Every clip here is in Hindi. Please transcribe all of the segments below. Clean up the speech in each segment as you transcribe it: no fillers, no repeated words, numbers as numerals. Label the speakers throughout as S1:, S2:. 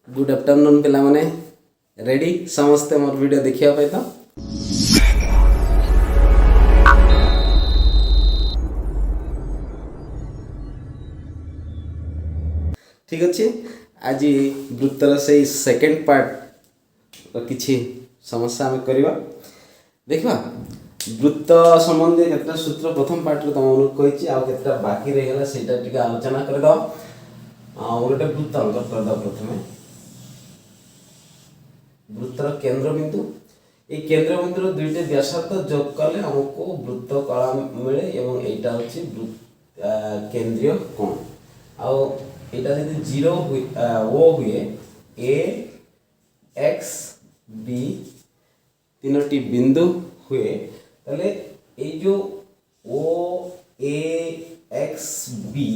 S1: गुड आफ्टरनून पिला माने रेडी समस्ते मोर वीडियो देखिया पाई तो ठीक अच्छे। आज वृत्तर से सेकेंड पार्ट किछि समस्या आम करवा देखा वृत्त संबंधी केतना सूत्र प्रथम पार्ट रे तुम कही आउ केतना बाकी रहीगला सेटा टिके आलोचना कर दो। गोटे वृत्त अंकन कर दो। प्रथमे वृत्तर केंद्र बिंदु ये केंद्र बिंदु दुईटे व्यासार्ध जोग कले हमको वृत्त कला मिले एवं एटा होछि केंद्रीय कोण आउ एटा यदि जीरो ओ हुए ए एक्स बी तीनोटी बिंदु हुए ताले ए जो ओ ए एक्स बी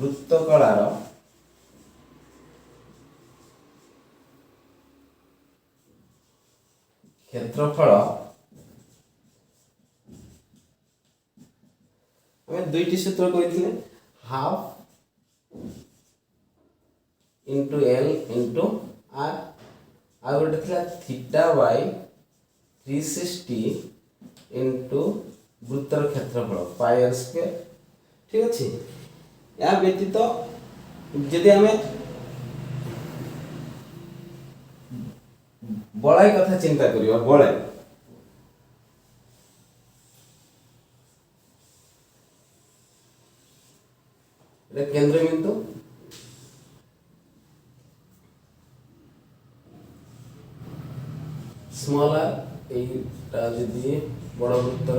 S1: वृत्त कलार क्षेत्रफल हमें दुईटी सूत्र कही half into l into r आ गोटे थी थीटा बाय 360 इंटू वृत्तर क्षेत्रफल पाई आर स्क्वायर। ठीक अच्छे। या व्यतीत जदि आम बड़ाई कथा चिंता करियो बड़ाई केंद्र बिंदु स्मॉल आर यदि बड़ वृत्तर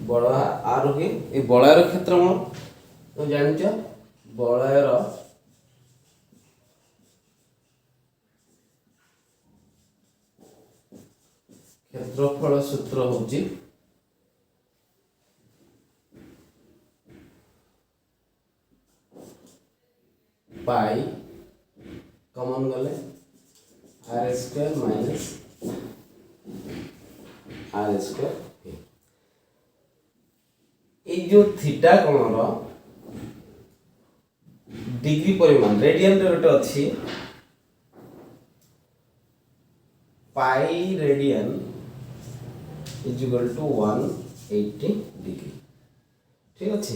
S1: बड़ आर हुए ये बलयर क्षेत्रफल तुम जान बलयर क्षेत्रफल सूत्र होची पाई कॉमन गले R square minus r square. ये जो थीटा कोण डिग्री परिमाण रेडियन रे गोटे अच्छी pi radian is equal to 180 degree. ठीक अच्छे।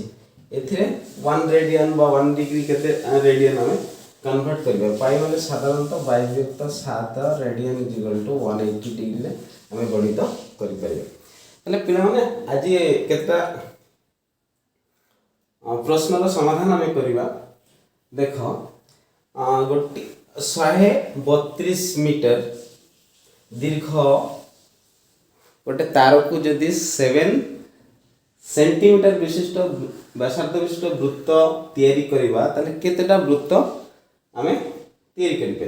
S1: एथिरे 1 रेडियन बा 1 डिग्री केते रेडियन हमें कन्वर्ट करबे पाई माने साधारणतः 22.7 radian is equal to 180 degree ले हमें गणित करि परिबे। तले पिला माने आज केता प्रश्नर समाधान हमें करबा देखो गोटी 132 मीटर दीर्घ गोटे तार को जदि 7 सेंटीमीटर विशिष्ट व्यासार्ध विशिष्ट वृत्त तैयारी करबा ताले केतेटा वृत्त आमे तैयारी करि पे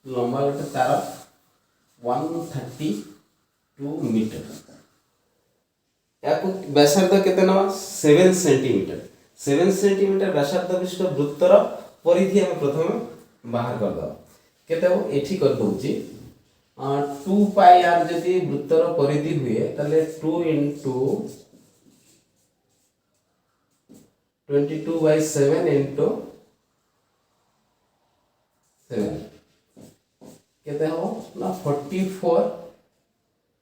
S1: लंबा गोटे तार 132 मीटर याको व्यासार्ध केते नवा 7 सेंटीमीटर 7 सेंटीमीटर व्यासार्ध विशिष्ट वृत्तर परिधि हम प्रथम बाहर कर दो केते हो एठी कर दोची 2 पाई आर यदि वृत्तर परिधि हुए ताले 2 into 22/7 into 7 केते हो ना 44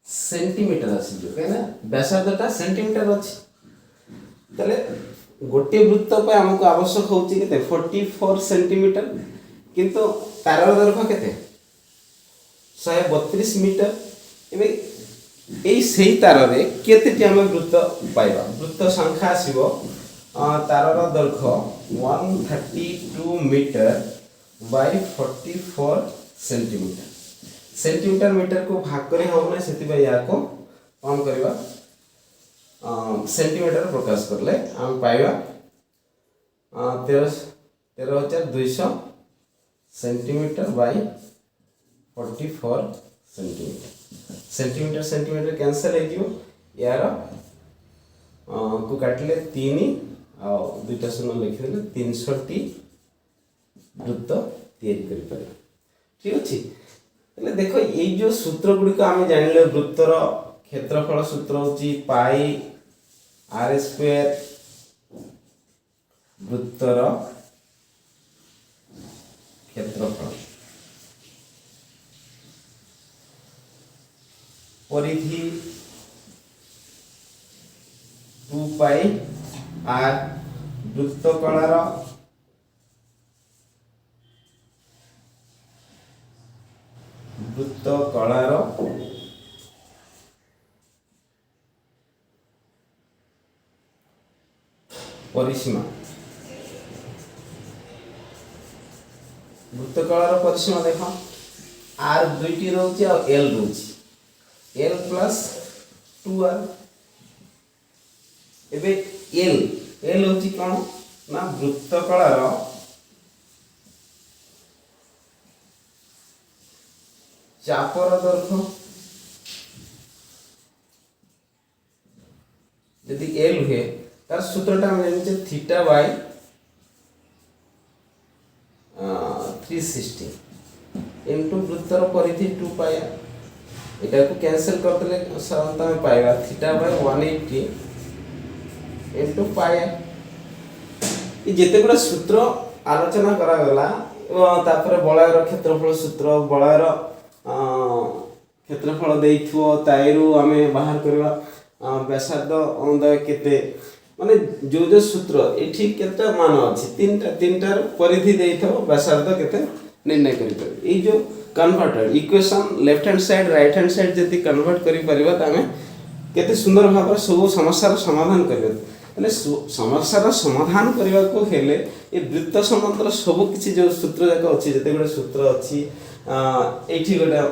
S1: सेंटीमीटर आसी जो कहना व्यासार्धटा सेंटीमीटर अछि ताले गोटे वृत्त पे हमको आवश्यक होची केते 44 सेंटीमीटर किंतु तारर दैर्घ्य केते 132 मीटर एबे एई सेही तार रे केतेटी हम वृत्त पाइबा वृत्त संख्या आसीबो तारर दैर्घ्य 132 metre by 44 centimetre centimetre metre को भाग करे हो ना सेति बा या को कम करबा सेंटीमीटर प्रकाश करले हम पाइबा 13200 centimetre bye 44 centimetre centimetre centimetre cancel हो जिवो यार को काटले 3 आ दुटा शून्य लिखि देले 300 वृत्त तैयारी करि पारे। ठीक अछि। तले देखो ये जो सूत्र गुडी को आमे जानले वृत्तर क्षेत्रफल सूत्र होची पाई आर स्क्वायर वृत्तर क्षेत्रफल परिधि 2 पाई आर वृत्तकलार परिसीमा वृत्तकलार परिसीमा देख आर दुईटी रोचे और एल रोचे एल प्लस 2r एबे एल होची कौन ना वृत्तकलार चापर दैर्घ्य यदि एल हुए तार सूत्रटा हम जानिछे थीटा बाय 360 इनटू वृत्तर परिधि 2 पाई एटा को कैंसिल कर देले साधारणतः हम पाइबा थीटा बाय 180 इनटू पाई ये जेते गुडा सूत्र आलोचना करा गला एवं तापर बलयर क्षेत्रफल सूत्र बलयर क्षेत्रफल देइथो ताइरु आमे बाहर करबा व्यासार्ध अंदर केते माने जो जो सूत्र एठी केते मान अछि तीनटा परिधि देइथो व्यासार्ध केते निर्णय करि परबे ए जो converter equation left hand side right hand side जति कन्वर्ट करि परबा त आमे केते सुंदर भाव सब समस्या समाधान करबे तले समस्या समाधान करबा को हेले ए वृत्त संबंधर सब किछि जो सूत्र जाक अछि जते गुडा सूत्र अछि एठी गोटा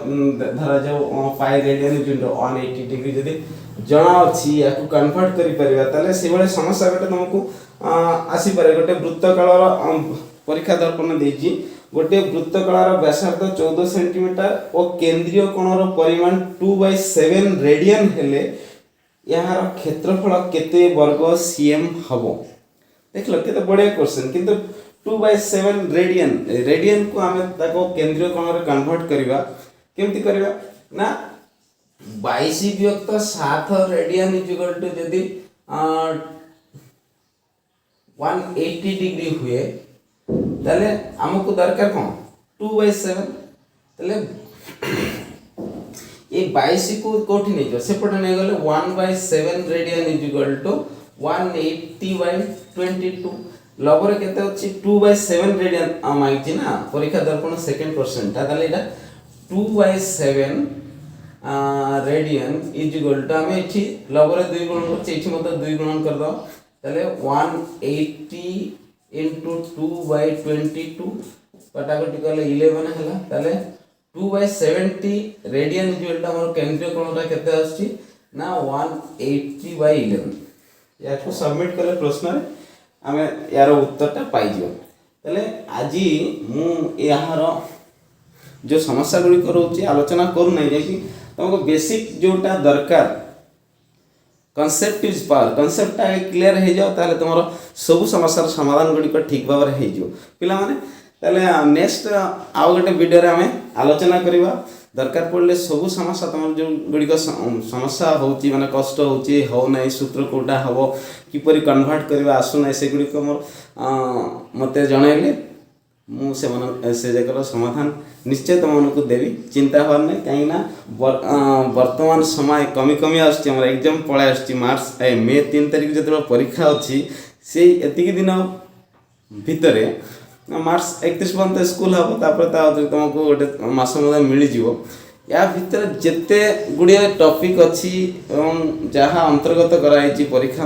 S1: धरा जाओ पाई रेडियन इनटू 180 डिग्री जदि जना अछि याकू कन्वर्ट करि परिबा तले से बळे समस्या गोटे तुमको आसी पारे गोटे वृत्तकलार परीक्षा दर्पण देछि गोटे वृत्तकलार व्यासार्ध 14 सेंटीमीटर और केंद्रीय कोणर परिमाण 2/7 रेडियन हेले यार क्षेत्रफल केते वर्ग सीएम हबो देखलो केते बढ़िया क्वेश्चन किंतु 2/7 रेडियन को आमे ताको केंद्रीय कोण रे कन्वर्ट करिवा केमति करिवा ना 22 विभक्त 7 रेडियन इज इक्वल टू यदि 180 डिग्री हुए तले हमको दरकार कोन 2/7 तले ये 22 को कोठी नै जो सेपटे नै गले 1/7 रेडियन इज इक्वल टू 180/22 लबर केते अछि 2/7 रेडियन माइछि ना परीक्षा दर्पण सेकंड क्वेश्चन ता तले एटा 2/7 रेडियन इज इक्वल टू हमें एठी लबर 2 गुणन करछि एठी मत 2 गुणन कर दो तले 180 into 2/22 कटाकटी करले 11 हला तले 2/70 रेडियन इज इक्वल टू हमर केंद्रीय कोणटा केते आछि ना 180/11 याको सबमिट करले प्रश्न रे आमे यार उत्तरटा पाई जियो तले आजी मु यार जो समस्या गुडी करूची आलोचना करू नै जे कि तुमको बेसिक जोटा दरकार concept is power concept clear हो जाओ ताले तुमरो सब समस्या समाधान गुडी को ठीक भाव रे हो जियो पिला माने ताले नेक्स्ट आउ गोटे वीडियो रे हमें आलोचना करबा दरकार पड़ले सब समस्या तुम जो गुडी को समस्या होची माने कष्ट होची हो नै सूत्र कोटा हबो किपरि कन्वर्ट करबा आसु नै से गुडी को मोर मते जणाइले मु से जकर समाधान निश्चय तुमको देवी चिंता हर नहीं कहीं वर्तमान समय कमी कमी आसछि हमर एग्जाम पळा आसछि मार्च मे 3 तारिख जतरा परीक्षा अछि से एतिक दिन भितरे मार्च 31 पर्यंत स्कूल हबो तापर ता तुमको गोटे मास मध्ये मिली जिवो या भितर जेते गुडिया टॉपिक अछि एवं जहा अंतर्गत कराइछि परीक्षा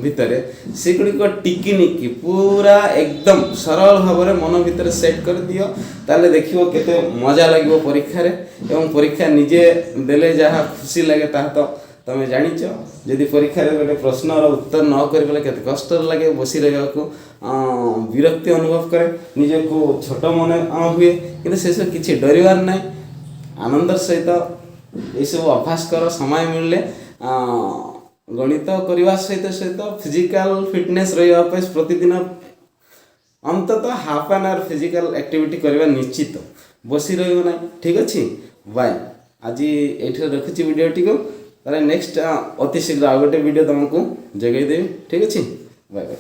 S1: भितरे से गुडी को टिकिनिकी पूरा एकदम सरल भाव रे मन भितर सेट कर दियो ताले देखियो केते मजा लागिवो परीक्षा रे एवं परीक्षा निजे देले जहा खुशी लागे ता तो तमे जानिचो यदि परीक्षा रे गोटे प्रश्न रो उत्तर न करि बले केते कष्ट लागे बसी रहबा को विरक्ति अनुभव करे निजे को छोट मन हुए किंतु से सब किछि डरिवार नै आनंदर सहित ये सब अभ्यास कर समय मिलले गणित करने सहित सहित फिजिकल फिटनेस रहा प्रतिदिन अंततः half an hour physical activity करवा निश्चित बसी रहा ठीक अच्छे बाय आज ये रखुची वीडियोटी को नेक्स्ट अति शीघ्र आ गोटे वीडियो तुमको जगह देवी ठीक अच्छे बाय बाय।